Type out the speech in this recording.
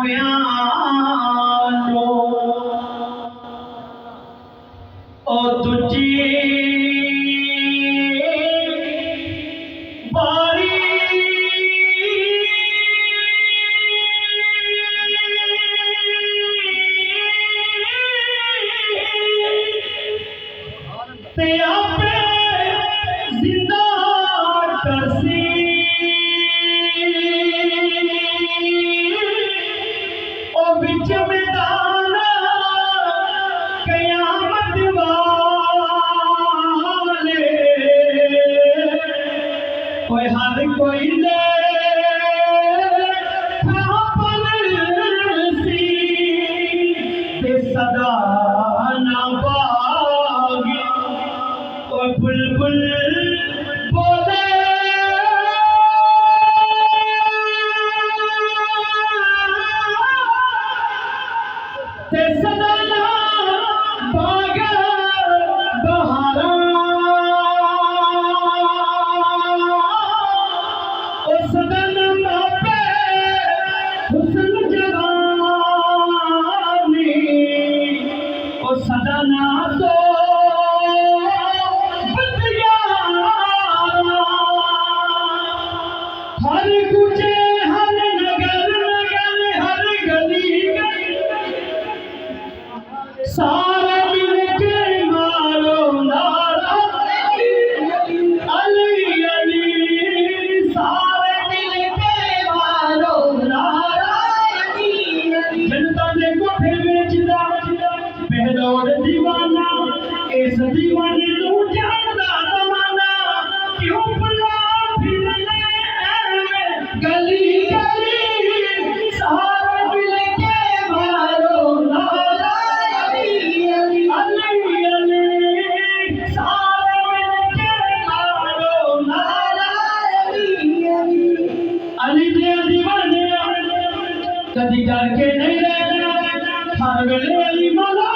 piano ओ तुझी बारी ते आपे जिंदा करसी ओ बिच मैदान कयामत वाले कोई हर कोई ले सी ते सदा ना बाग कोई बुलबुल बोले ते सदा ना बाग बहारा ओ सदा ना बापे हुस्न जवानी ओ सदा ना तो हर गुजे हर नगर नगर हर गली सारे मिल के मारो नारा अली अली सारे मिल के मारो नारा अली अली जनता ने कोठे बेचदा पहलोड़ दीवाना इस दीवाने नू जानदा जमाना क्यों बुला फिरने गली गली सारे मिल के मारो नारा अली अली अली अली सारे मिल के मारो नारा अली अली अली दे दीवाने कदी डर के नहीं रहना हर वेले अली मौला